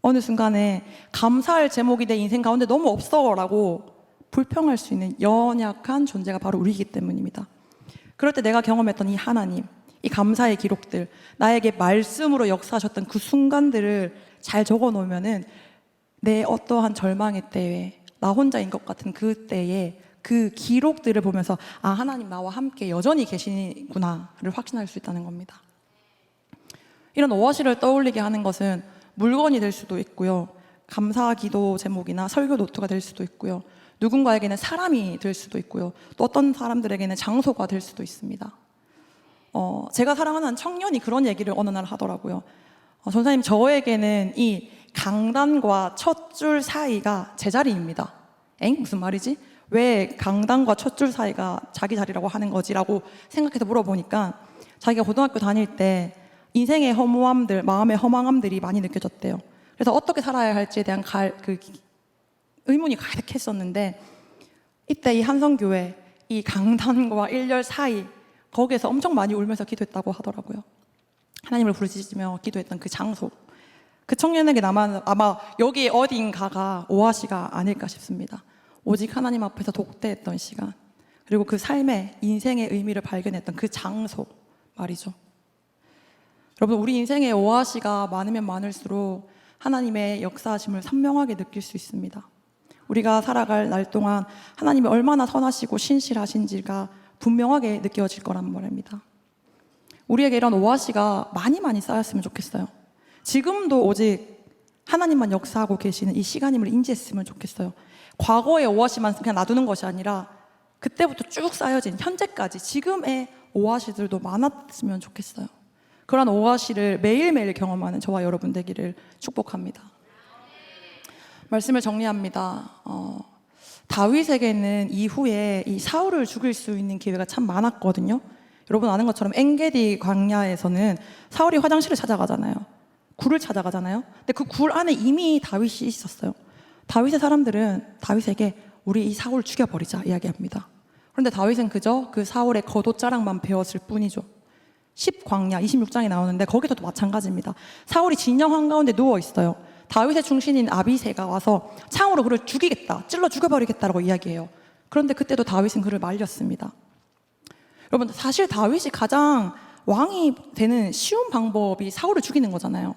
어느 순간에 감사할 제목이 내 인생 가운데 너무 없어라고 불평할 수 있는 연약한 존재가 바로 우리이기 때문입니다. 그럴 때 내가 경험했던 이 하나님, 이 감사의 기록들, 나에게 말씀으로 역사하셨던 그 순간들을 잘 적어놓으면은 내 어떠한 절망의 때에 나 혼자인 것 같은 그 때에 그 기록들을 보면서 아, 하나님 나와 함께 여전히 계시구나를 확신할 수 있다는 겁니다. 이런 오아시를 떠올리게 하는 것은 물건이 될 수도 있고요, 감사 기도 제목이나 설교 노트가 될 수도 있고요, 누군가에게는 사람이 될 수도 있고요, 또 어떤 사람들에게는 장소가 될 수도 있습니다. 제가 사랑하는 청년이 그런 얘기를 어느 날 하더라고요. 전사님, 저에게는 이 강단과 첫 줄 사이가 제 자리입니다. 무슨 말이지? 왜 강단과 첫 줄 사이가 자기 자리라고 하는 거지? 라고 생각해서 물어보니까 자기가 고등학교 다닐 때 인생의 허무함들, 마음의 허망함들이 많이 느껴졌대요. 그래서 어떻게 살아야 할지에 대한 의문이 가득했었는데 이때 이 한성교회 이 강단과 일렬 사이 거기에서 엄청 많이 울면서 기도했다고 하더라고요. 하나님을 부르짖으며 기도했던 그 장소, 그 청년에게 아마 여기 어딘가가 오아시가 아닐까 싶습니다. 오직 하나님 앞에서 독대했던 시간, 그리고 그 삶의 인생의 의미를 발견했던 그 장소 말이죠. 여러분, 우리 인생의 오아시가 많으면 많을수록 하나님의 역사하심을 선명하게 느낄 수 있습니다. 우리가 살아갈 날 동안 하나님이 얼마나 선하시고 신실하신지가 분명하게 느껴질 거란 말입니다. 우리에게 이런 오아시가 많이 쌓였으면 좋겠어요. 지금도 오직 하나님만 역사하고 계시는 이 시간임을 인지했으면 좋겠어요. 과거의 오아시만 그냥 놔두는 것이 아니라 그때부터 쭉 쌓여진 현재까지 지금의 오아시들도 많았으면 좋겠어요. 그런 오아시를 매일매일 경험하는 저와 여러분 되기를 축복합니다. 말씀을 정리합니다. 다윗에게는 이후에 이 사울을 죽일 수 있는 기회가 참 많았거든요. 여러분 아는 것처럼 엔게디 광야에서는 사울이 화장실을 찾아가잖아요. 굴을 찾아가잖아요. 근데 그 굴 안에 이미 다윗이 있었어요. 다윗의 사람들은 다윗에게 우리 이 사울을 죽여버리자 이야기합니다. 그런데 다윗은 그저 그 사울의 겉옷자락만 베었을 뿐이죠. 10광야 26장에 나오는데 거기서도 마찬가지입니다. 사울이 진영 한가운데 누워 있어요. 다윗의 충신인 아비새가 와서 창으로 그를 죽이겠다, 찔러 죽여버리겠다라고 이야기해요. 그런데 그때도 다윗은 그를 말렸습니다. 여러분, 사실 다윗이 가장 왕이 되는 쉬운 방법이 사울을 죽이는 거잖아요.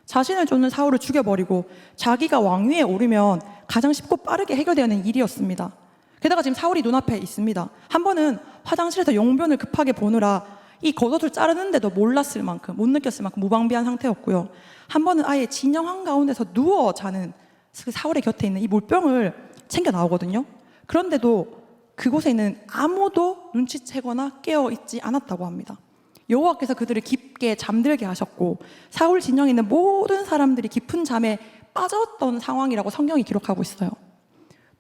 자신을 쫓는 사울을 죽여버리고 자기가 왕위에 오르면 가장 쉽고 빠르게 해결되는 일이었습니다. 게다가 지금 사울이 눈앞에 있습니다. 한 번은 화장실에서 용변을 급하게 보느라 이 겉옷을 자르는데도 몰랐을 만큼, 못 느꼈을 만큼 무방비한 상태였고요. 한 번은 아예 진영 한가운데서 누워 자는 그 사울의 곁에 있는 이 물병을 챙겨 나오거든요. 그런데도 그곳에 있는 아무도 눈치채거나 깨어있지 않았다고 합니다. 여호와께서 그들을 깊게 잠들게 하셨고 사울 진영에 있는 모든 사람들이 깊은 잠에 빠졌던 상황이라고 성경이 기록하고 있어요.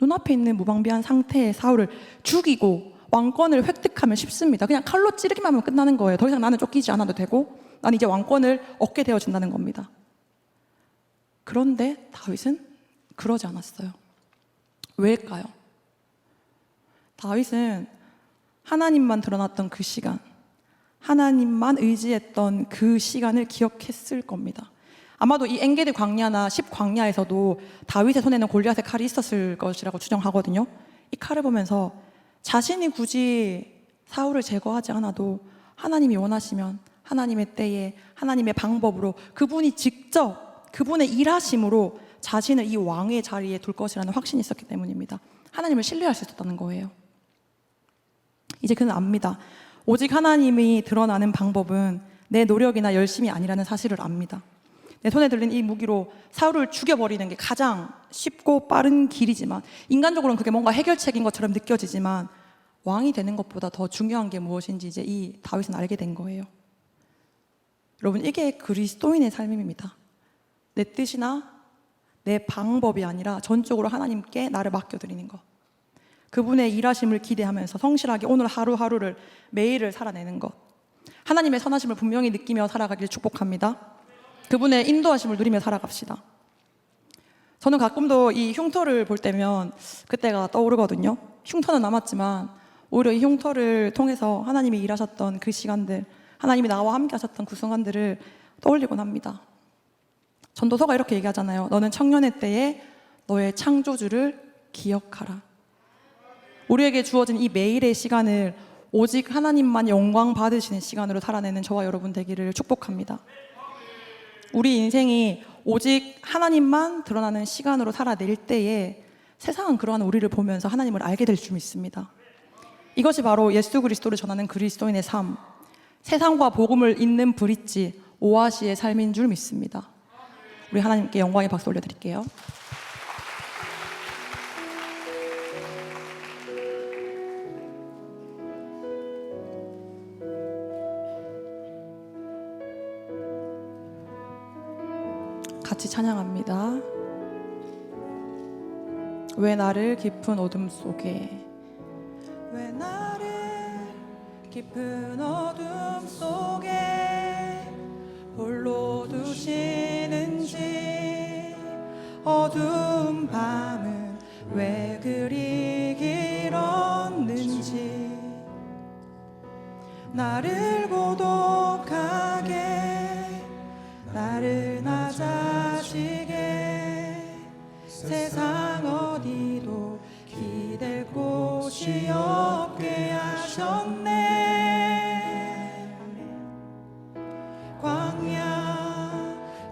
눈앞에 있는 무방비한 상태의 사울을 죽이고 왕권을 획득하면 쉽습니다. 그냥 칼로 찌르기만 하면 끝나는 거예요. 더 이상 나는 쫓기지 않아도 되고 난 이제 왕권을 얻게 되어진다는 겁니다. 그런데 다윗은 그러지 않았어요. 왜일까요? 다윗은 하나님만 드러났던 그 시간, 하나님만 의지했던 그 시간을 기억했을 겁니다. 아마도 이 엔게디 광야나 10광야에서도 다윗의 손에는 골리앗의 칼이 있었을 것이라고 추정하거든요. 이 칼을 보면서 자신이 굳이 사울을 제거하지 않아도 하나님이 원하시면 하나님의 때에 하나님의 방법으로 그분이 직접 그분의 일하심으로 자신을 이 왕의 자리에 둘 것이라는 확신이 있었기 때문입니다. 하나님을 신뢰할 수 있었다는 거예요. 이제 그는 압니다. 오직 하나님이 드러나는 방법은 내 노력이나 열심이 아니라는 사실을 압니다. 내 손에 들린 이 무기로 사울을 죽여버리는 게 가장 쉽고 빠른 길이지만, 인간적으로는 그게 뭔가 해결책인 것처럼 느껴지지만, 왕이 되는 것보다 더 중요한 게 무엇인지 이제 이 다윗은 알게 된 거예요. 여러분, 이게 그리스도인의 삶입니다. 내 뜻이나 내 방법이 아니라 전적으로 하나님께 나를 맡겨드리는 것, 그분의 일하심을 기대하면서 성실하게 오늘 하루하루를, 매일을 살아내는 것, 하나님의 선하심을 분명히 느끼며 살아가길 축복합니다. 그분의 인도하심을 누리며 살아갑시다. 저는 가끔도 이 흉터를 볼 때면 그때가 떠오르거든요. 흉터는 남았지만 오히려 이 흉터를 통해서 하나님이 일하셨던 그 시간들, 하나님이 나와 함께 하셨던 그 순간들을 떠올리곤 합니다. 전도서가 이렇게 얘기하잖아요. 너는 청년의 때에 너의 창조주를 기억하라. 우리에게 주어진 이 매일의 시간을 오직 하나님만 영광 받으시는 시간으로 살아내는 저와 여러분 되기를 축복합니다. 우리 인생이 오직 하나님만 드러나는 시간으로 살아낼 때에 세상은 그러한 우리를 보면서 하나님을 알게 될 줄 믿습니다. 이것이 바로 예수 그리스도를 전하는 그리스도인의 삶, 세상과 복음을 잇는 브릿지, 오아시의 삶인 줄 믿습니다. 우리 하나님께 영광의 박수 올려드릴게요. 같이 찬양합니다. 왜 나를 깊은 어둠 속에, 왜 나를 깊은 어둠 속에 홀로 두시는지, 어두운 밤은 왜 그리 길었는지, 나를 고독하게, 나를 낮아지게, 세상 어디도 기댈 곳이 없게 하셨네.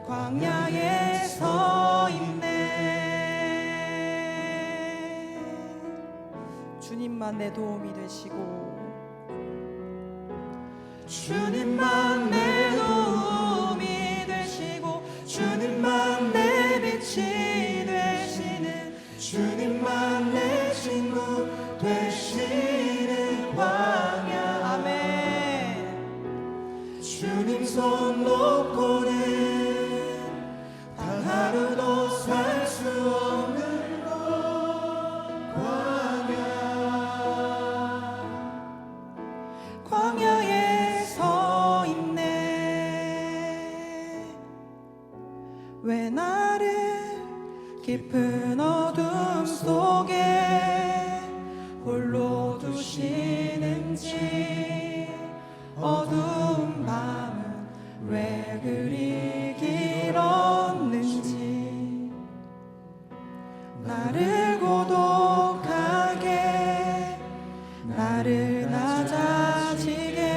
광야에 서 있네. 주님만 내 도움이 되시고, 주님만 내 도움이 되시고, 주님만 내 빛이 되시는, 주님만 내 친구 되시는 광야. 아멘. 주님 손 놓고는 단 하루도 살 수 없는 곳, 광야에 서 있네. 왜 나를 깊은 어둠 속에 홀로 두시는지, 어두운 밤은 왜 그리 길었는지, 나를 고독하게, 나를 낮아지게,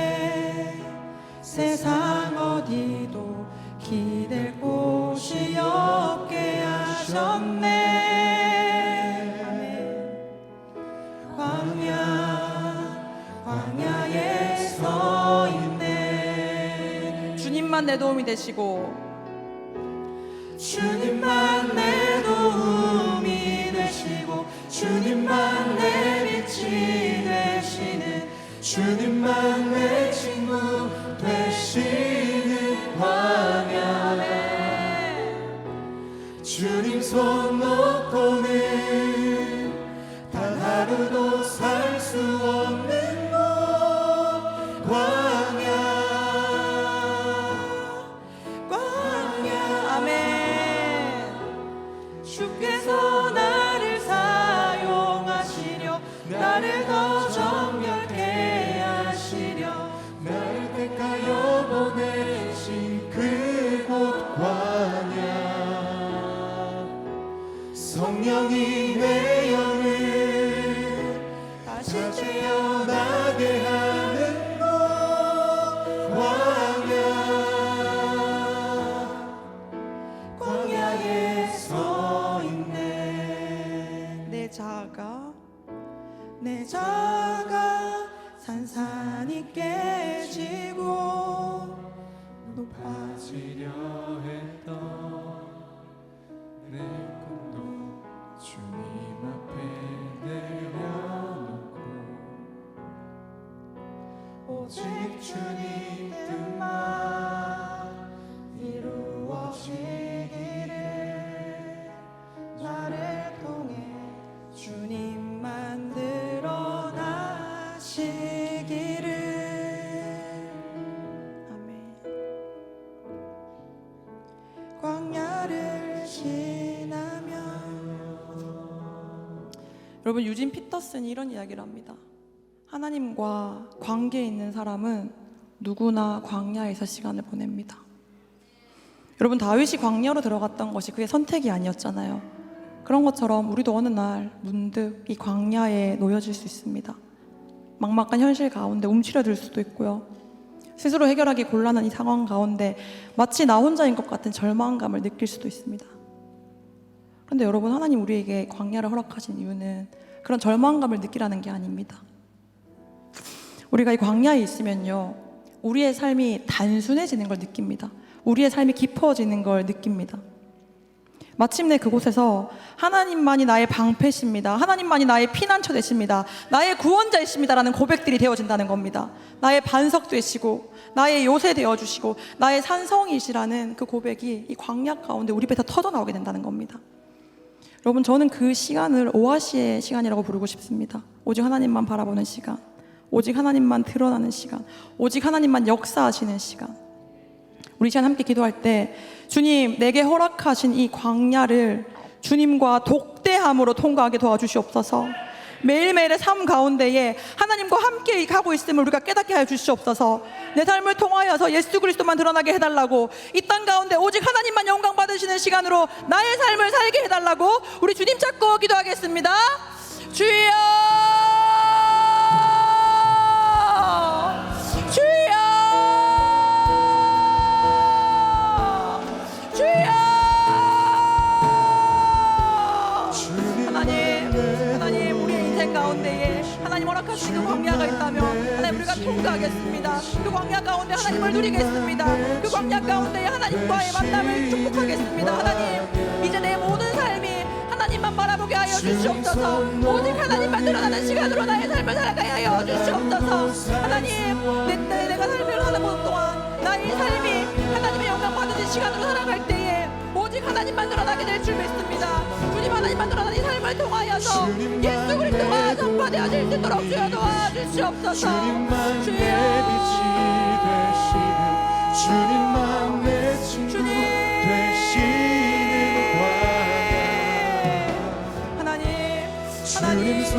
세상 어디도 기댈 곳이 없게 하셨네. 광야에 서 있네. 주님만 내 도움이 되시고, 주님만 내 도움이 되시고, 주님만 내 빛이 되시는, 주님만 내 친구 되시는 광야. 주님 손 놓고는 단 하루도 살 수 없는 곳, 광야. 아멘. 주께서 나를 사용하시려, 나를 더 정결케 하시려, 나를 택하여 보내신 그곳 광야. 성령이 내 영을 다시 태어나게 하는 곳, 광야에 서 있네. 내 자가 산산이 깨지고 높아지려 했던 주님 뜻만 이루어지기를 나를 통해 주님만 드러나시기를. 아멘. 광야를 지나면 여러분, 유진 피터슨이 이런 이야기를 합니다. 하나님과 관계에 있는 사람은 누구나 광야에서 시간을 보냅니다. 여러분, 다윗이 광야로 들어갔던 것이 그의 선택이 아니었잖아요. 그런 것처럼 우리도 어느 날 문득 이 광야에 놓여질 수 있습니다. 막막한 현실 가운데 움츠려들 수도 있고요. 스스로 해결하기 곤란한 이 상황 가운데 마치 나 혼자인 것 같은 절망감을 느낄 수도 있습니다. 그런데 여러분, 하나님 우리에게 광야를 허락하신 이유는 그런 절망감을 느끼라는 게 아닙니다. 우리가 이 광야에 있으면요, 우리의 삶이 단순해지는 걸 느낍니다. 우리의 삶이 깊어지는 걸 느낍니다. 마침내 그곳에서 하나님만이 나의 방패십니다. 하나님만이 나의 피난처 되십니다. 나의 구원자이십니다 라는 고백들이 되어진다는 겁니다. 나의 반석 되시고 나의 요새 되어주시고 나의 산성이시라는 그 고백이 이 광야 가운데 우리 배에서 터져나오게 된다는 겁니다. 여러분, 저는 그 시간을 오아시의 시간이라고 부르고 싶습니다. 오직 하나님만 바라보는 시간, 오직 하나님만 드러나는 시간, 오직 하나님만 역사하시는 시간. 우리 시간 함께 기도할 때 주님, 내게 허락하신 이 광야를 주님과 독대함으로 통과하게 도와주시옵소서. 매일매일의 삶 가운데에 하나님과 함께 가고 있음을 우리가 깨닫게 하여 주시옵소서. 내 삶을 통하여서 예수 그리스도만 드러나게 해달라고, 이 땅 가운데 오직 하나님만 영광 받으시는 시간으로 나의 삶을 살게 해달라고 우리 주님 찾고 기도하겠습니다. 주여, 주여, 주여. 하나님 우리의 인생 가운데에 하나님 허락하신 그 광야가 있다면 하나님 우리가 통과하겠습니다. 그 광야 가운데 하나님을 누리겠습니다. 그 광야 가운데 하나님과의 만남을 축복하겠습니다. 하나님, 이제 내 모든 삶이 하나님만 바라보게 하여 주시옵소서. 오직 하나님만 드러나는 시간으로 나의 삶을 살아가게 하여 주시옵소서. 하나님, 내가 삶을 하다 보는 동안 나의 삶이 하나님의 영광 받으신 시간으로 살아갈 때에 오직 하나님만 드러나게 될 줄 믿습니다. 주님, 하나님만 드러나는 이 삶을 통하여서 예수 그리스도가 전파되어질 수 있도록 주여 도와주시옵소서. 주님만 내 빛이 되시는, 주님만 내 친구 되시는 광야. 하나님 인생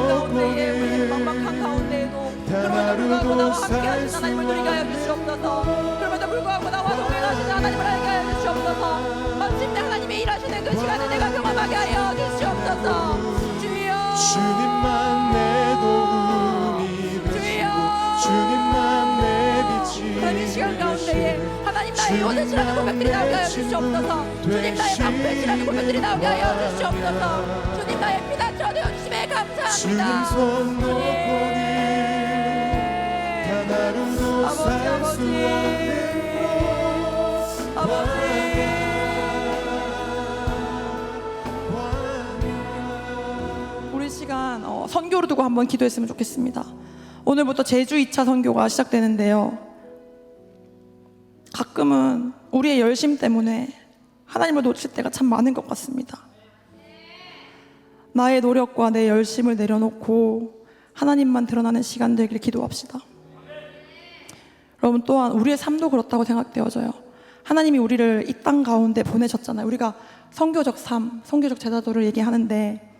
가운데에 우리의 막막한 가운데에도 그럼에도 불구하고 나와 함께 하신 하나님을 누리게 하여 주시옵소서. 그럼에도 불구하고 나와 동행하시는 하나님을 알게 하여 주시옵소서. 마침내 하나님이 일하시는 그 시간을 내가 경험하게 하여 주시옵소서. 주여, 주님만 내 도움이 되시고, 주님만 내 빛이 하나님 이 시간 가운데에 하나님 나의 요새시라는 고백들이 나오게 하여 주시옵소서. 주님 나의 방패시라는 고백들이 나오게 하여 주시옵소서. 주님 나의 피난처 되어주심에 감사합니다. 주님 손 놓고는 단 하루도 살 수 없는 아버지, 우리 시간 선교를 두고 한번 기도했으면 좋겠습니다. 오늘부터 제주 2차 선교가 시작되는데요, 가끔은 우리의 열심 때문에 하나님을 놓칠 때가 참 많은 것 같습니다. 나의 노력과 내 열심을 내려놓고 하나님만 드러나는 시간 되길 기도합시다. 여러분, 또한 우리의 삶도 그렇다고 생각되어져요. 하나님이 우리를 이 땅 가운데 보내셨잖아요. 우리가 선교적 삶, 선교적 제자도를 얘기하는데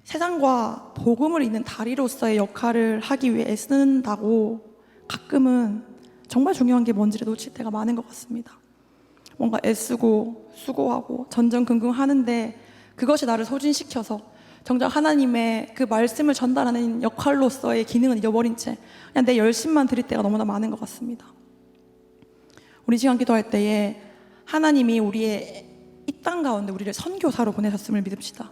세상과 복음을 잇는 다리로서의 역할을 하기 위해 애쓴다고 가끔은 정말 중요한 게 뭔지를 놓칠 때가 많은 것 같습니다. 뭔가 애쓰고 수고하고 전전긍긍하는데 그것이 나를 소진시켜서 정작 하나님의 그 말씀을 전달하는 역할로서의 기능은 잃어버린 채 그냥 내 열심만 드릴 때가 너무나 많은 것 같습니다. 우리 시간 기도할 때에 하나님이 우리의 이 땅 가운데 우리를 선교사로 보내셨음을 믿읍시다.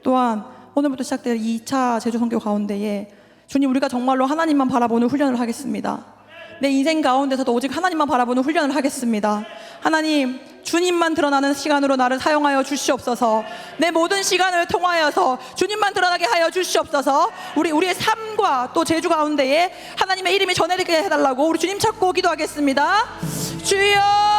또한 오늘부터 시작될 2차 제주 선교 가운데에 주님, 우리가 정말로 하나님만 바라보는 훈련을 하겠습니다. 내 인생 가운데서도 오직 하나님만 바라보는 훈련을 하겠습니다. 하나님, 주님만 드러나는 시간으로 나를 사용하여 주시옵소서. 내 모든 시간을 통하여서 주님만 드러나게 하여 주시옵소서. 우리의 삶과 또 제주 가운데에 하나님의 이름이 전해지게 해달라고 우리 주님 찾고 기도하겠습니다. 주여